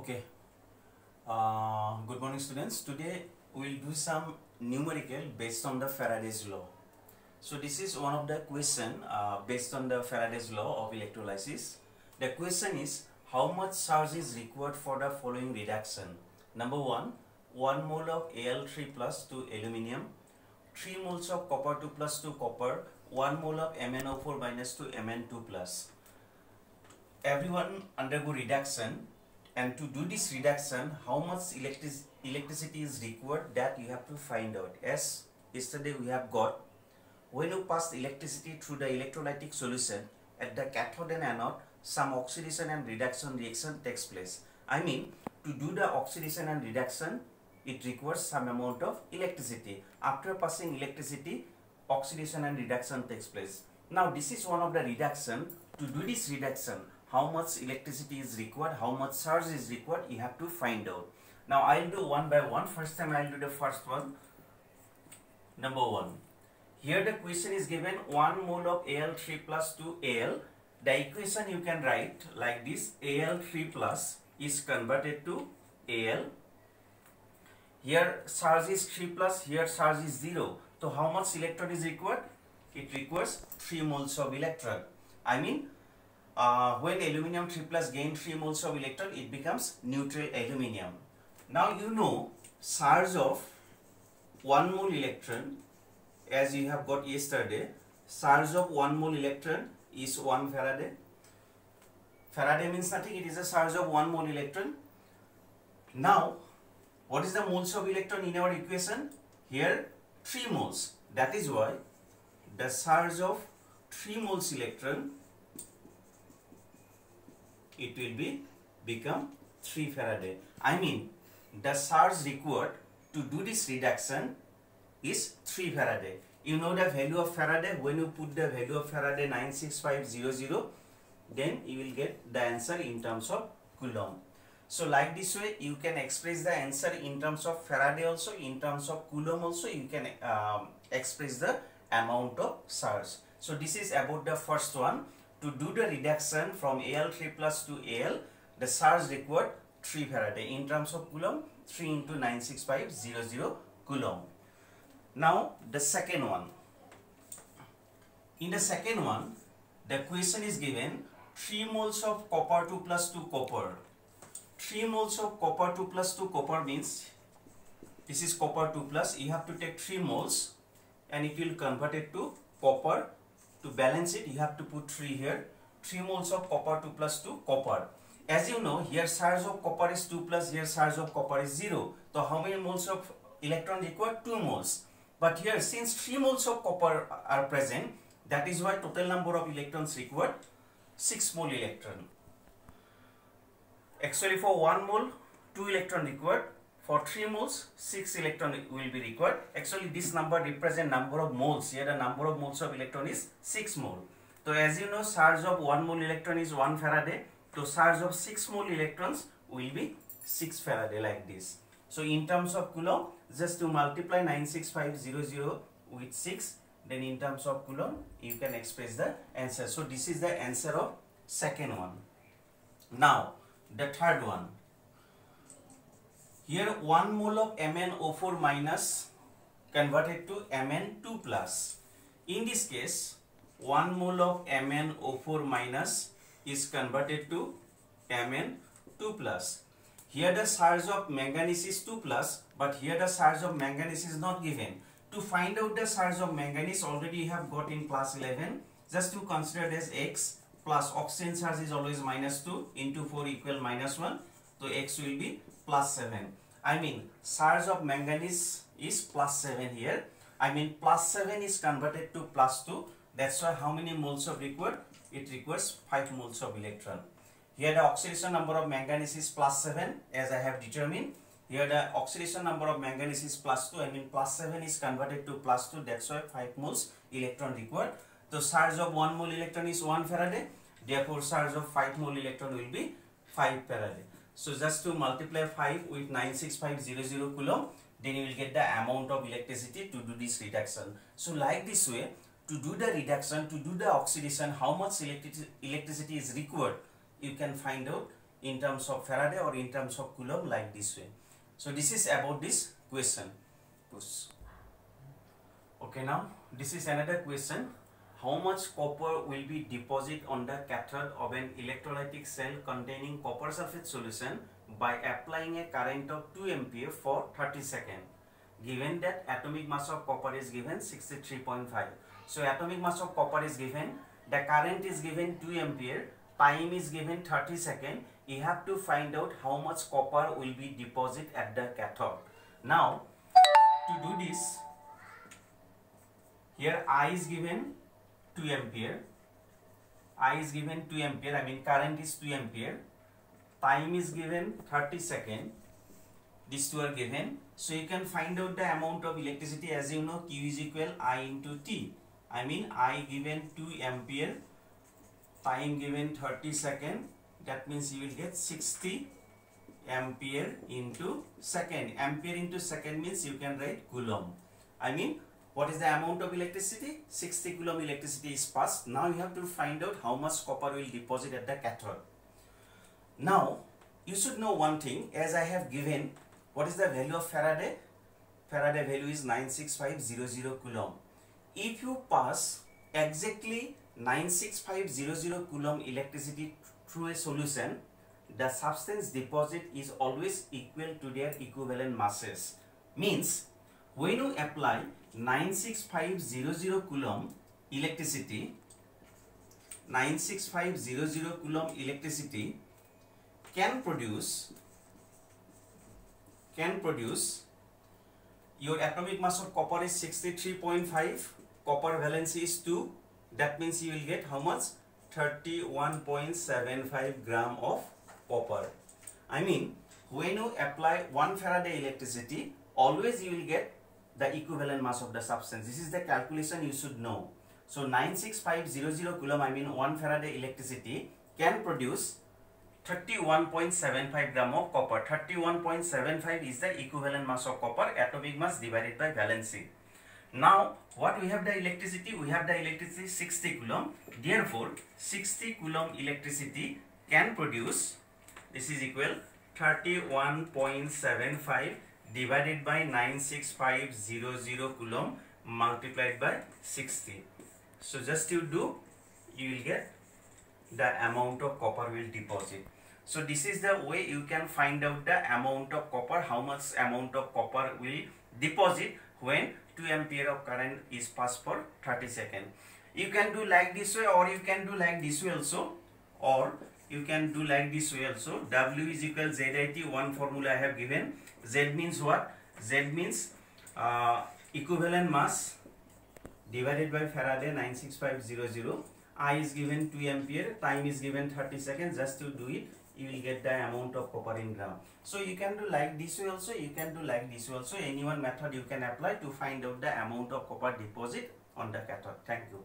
Okay. Good morning, students. Today we will do some numerical based on the Faraday's law. So this is one of the question based on the Faraday's law of electrolysis. The question is how much charge is required for the following reduction. Number 1 mole of Al3 plus to aluminium, 3 moles of copper 2 plus to copper, 1 mole of MnO4 minus to Mn2 plus. Everyone undergo reduction, and to do this reduction, how much electricity is required, that you have to find out. As yesterday we have got, when you pass electricity through the electrolytic solution, at the cathode and anode, some oxidation and reduction reaction takes place. I mean, to do the oxidation and reduction, it requires some amount of electricity. After passing electricity, oxidation and reduction takes place. Now this is one of the reduction. To do this reduction, how much electricity is required, how much charge is required, you have to find out. Now I will do one by one. First time I will do the first one. Number 1. Here the question is given 1 mole of Al3 plus to Al. The equation you can write like this: Al3 plus is converted to Al. Here charge is 3 plus, here charge is 0. So how much electron is required? It requires 3 moles of electron. I mean, when aluminium 3 plus gain 3 moles of electron, it becomes neutral aluminium. Now you know charge of 1 mole electron, as you have got yesterday, charge of 1 mole electron is 1 Faraday. Faraday means nothing, it is a charge of 1 mole electron. Now what is the moles of electron in our equation? Here 3 moles. That is why the charge of 3 moles electron, it will become 3 Faraday. I mean, the charge required to do this reduction is 3 Faraday. You know the value of Faraday. When you put the value of Faraday 96500, then you will get the answer in terms of Coulomb. So like this way, you can express the answer in terms of Faraday also, in terms of Coulomb also. You can express the amount of charge. So this is about the first one. To do the reduction from Al3 plus to Al, the charge required 3 Faraday. In terms of Coulomb, 3 into 96500 Coulomb. Now the second one. In the second one, the question is given 3 moles of copper 2 plus 2 copper. 3 moles of copper 2 plus 2 copper means this is copper 2 plus. You have to take 3 moles and it will convert it to copper. To balance it, you have to put 3 here. 3 moles of copper 2 plus 2 copper. As you know, here charge of copper is 2 plus, here charge of copper is 0. So how many moles of electron required? 2 moles. But here, since 3 moles of copper are present, that is why total number of electrons required 6 mole electron. Actually for 1 mole, 2 electron required. For 3 moles, 6 electron will be required. Actually this number represents number of moles. Here the number of moles of electron is 6 mole. So as you know, charge of 1 mole electron is 1 Faraday. So charge of 6 mole electrons will be 6 Faraday like this. So in terms of Coulomb, just to multiply 96500 with 6, then in terms of Coulomb, you can express the answer. So this is the answer of second one. Now the third one. Here 1 mole of MnO4 minus converted to Mn2 plus. In this case, 1 mole of MnO4 minus is converted to Mn2 plus. Here the charge of manganese is 2 plus, but here the charge of manganese is not given. To find out the charge of manganese, already you have got in class 11. Just to consider it as x plus oxygen charge is always minus 2 into 4 equal minus 1. So x will be plus 7. I mean, charge of manganese is plus 7 here. I mean, plus 7 is converted to plus 2. That's why how many moles of required? It requires 5 moles of electron. Here the oxidation number of manganese is plus 7 as I have determined. Here the oxidation number of manganese is plus 2. I mean, plus 7 is converted to plus 2. That's why 5 moles electron required. So charge of 1 mole electron is 1 Faraday. Therefore, charge of 5 mole electron will be 5 Faraday. So just to multiply 5 with 96500 Coulomb, then you will get the amount of electricity to do this reduction. So like this way, to do the reduction, to do the oxidation, how much electricity is required, you can find out in terms of Faraday or in terms of Coulomb like this way. So this is about this question. Okay, now this is another question. How much copper will be deposited on the cathode of an electrolytic cell containing copper sulfate solution by applying a current of 2 ampere for 30 seconds? Given that atomic mass of copper is given 63.5. So atomic mass of copper is given, the current is given 2 ampere, time is given 30 seconds. You have to find out how much copper will be deposited at the cathode. Now to do this, here I is given 2 ampere, I is given 2 ampere, I mean current is 2 ampere, time is given 30 seconds, these two are given. So you can find out the amount of electricity. As you know, Q is equal I into T. I mean I given 2 ampere, time given 30 seconds, that means you will get 60 ampere into second. Ampere into second means you can write Coulomb. I mean, what is the amount of electricity? 60 Coulomb electricity is passed. Now you have to find out how much copper will deposit at the cathode. Now you should know one thing, as I have given, what is the value of Faraday? Faraday value is 96500 Coulomb. If you pass exactly 96500 Coulomb electricity through a solution, the substance deposit is always equal to their equivalent masses. Means when you apply 96500 Coulomb electricity, 96500 Coulomb electricity can produce your atomic mass of copper is 63.5, copper valency is 2, that means you will get how much? 31.75 gram of copper. I mean, when you apply 1 Faraday electricity, always you will get the equivalent mass of the substance. This is the calculation you should know. So 96500 Coulomb, I mean 1 Faraday electricity can produce 31.75 gram of copper. 31.75 is the equivalent mass of copper, atomic mass divided by valency. Now what we have the electricity? We have the electricity 60 Coulomb. Therefore 60 Coulomb electricity can produce, this is equal 31.75 divided by 96500 Coulomb multiplied by 60. So just you will get the amount of copper will deposit. So this is the way you can find out the amount of copper, how much amount of copper will deposit when 2 ampere of current is passed for 30 seconds. You can do like this way, or you can do like this way also, W is equal ZIT. One formula I have given. Z means what? Z means equivalent mass divided by Faraday 96500. I is given 2 ampere, time is given 30 seconds. Just to do it, you will get the amount of copper in gram. So you can do like this way also, you can do like this way also. Any one method you can apply to find out the amount of copper deposit on the cathode. Thank you.